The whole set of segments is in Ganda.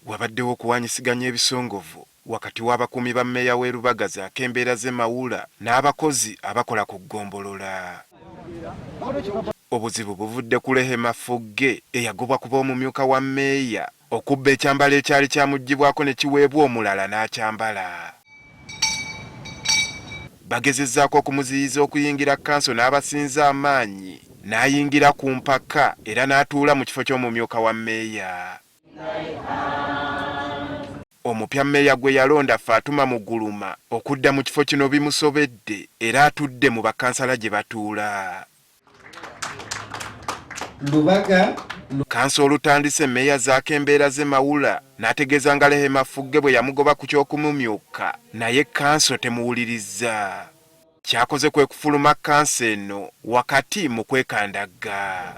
Wabaddewo okuwanyisiganya ebisongovu wakati w'abakuumi ba mmeeya w'e Lubagazi ak'embeera z'e Mawula n'abakozi abakola ku ggombolola. Obuzibu buvudde ku Rehema Fugge eyagobwa kuba omumyuka wa mmeeya okubba ekyambalo ekyali kyamuggyibwako ne kiweebwa omulala n'akyambala. Bagezezzaako okumuziyiza okuyingira kanso n'abasinza amaanyi n'ayingira ku mpaka era n'atuula mu kifo ky'omumyuka wa mmeeya. Omupya mmeeya gwe yalonda Fatuma Muguluma okudda mu kifo kino bimusobedde era atudde mu bakansala gye batuula. Lubaga Kanso olutandise mmeeya z'ak'embeera z'e Mawula n'ategeeza nga Rehema Fugge bwe yamugoba ku ky'okumumyuka naye kanso temuwulirizza. Kyakoze kwe kufuluma kanso eno wakati mu kwekandagga.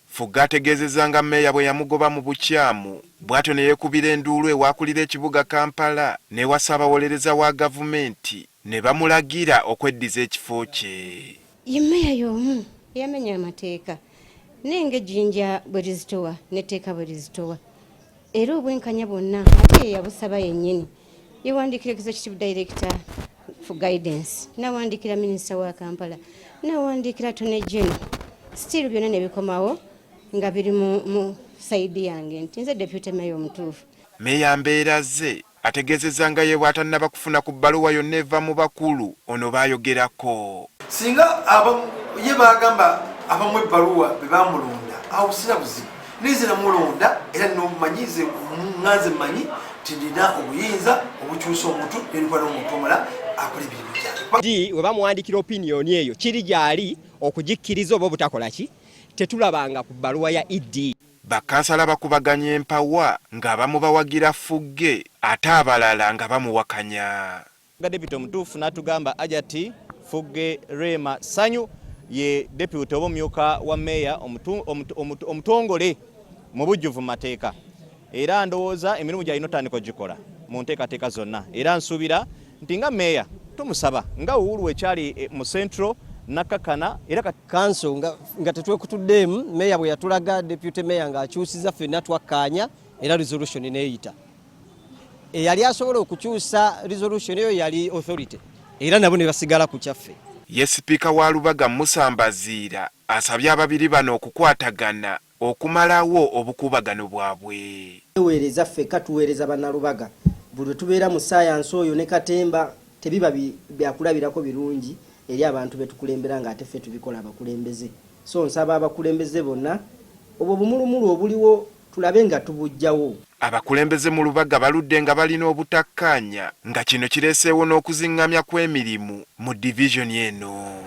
Fugge ategeezezza nga mmeeya bwe yamugoba mu bukyamu bw'atyo ne yeekubira enduulu ewakulira ekibuga Kampala n'ewa ssaabawolereza wa gavumenti ne bamulagira okweddiza ekifo kye. Ye mmeeya y'omu eyamenya amateeka nenge ejjinja bwe lizitowa n'etteeka bwe lizitowa era obwenkanya bwonna ate ye yabusaba yennyini. Yewandiikira executive director for guidance, n'awandiikira minisita wa Kampala, n'awandiikira Attorney General. Still byonna ne bikomawo nga biri mu saidi yange nti nze deputy mayor omutuufu. Mmeeya Mbeeraze ategeezezza nga ye bw'atannaba kufuna ku bbaluwa yonna eva mu bakulu ono baayogerako. Singa ye bagamba abamu ebbaluwa be bamulonda awo sina buzibu nize namulonda era nomumanyize nganze mmanyi tindina obuyinza obukyusa omuntu yerikwa n'omuntu omala akola ebintu byange. We bamuwandikira opinion eyo kiri gyali okugikkiriza oba obutakola ki tetulabanga ku bbaluwa ya ED. Bakansala bakubaganya empawa ng'abamu bawagira Fugge ate abalala nga bamuwakanya. Deputy omutuufu n'atugamba ajati Fugge Rehema Sanyu ye deputy obumyuka wa meya omutongole mu bujjuvu mateeka era ndowooza emirimu gy'alina otandika ogikola mu nteekateeka zonna era nsuubira nti nga meya tumusaba nga Uhuru ekyali mu Central nakakana era kanso nga tetwekutuddeemu meya bwe yatulaga deputy meya ng'akyusiza ffenna twakkaanya era resolution neeyita eyali asobola okukyusa resolution eyo yali authority era nabo ne basigala ku kyaffe. Ye sipiika wa Lubaga Musa Mbaziira asabye ababiri bano okukwatagana okumalawo obukubagano bwabwe. Tuweereza ffekka tuweereza bannalubaga buli tubeera mu saayansi oyo ne katemba tebiba byakulabirako birungi eri abantu betukulembera nga ate ffe tubikola abakulembeze. So nsaba abakulembeze bonna obwo bumulumulu obuliwo tulabe nga tubujjawo. Abakulembeze mu Lubaga baludde nga balina obutakkaanya nga kino kireeseewo n'okuzingamya kw'emirimu mu division eno.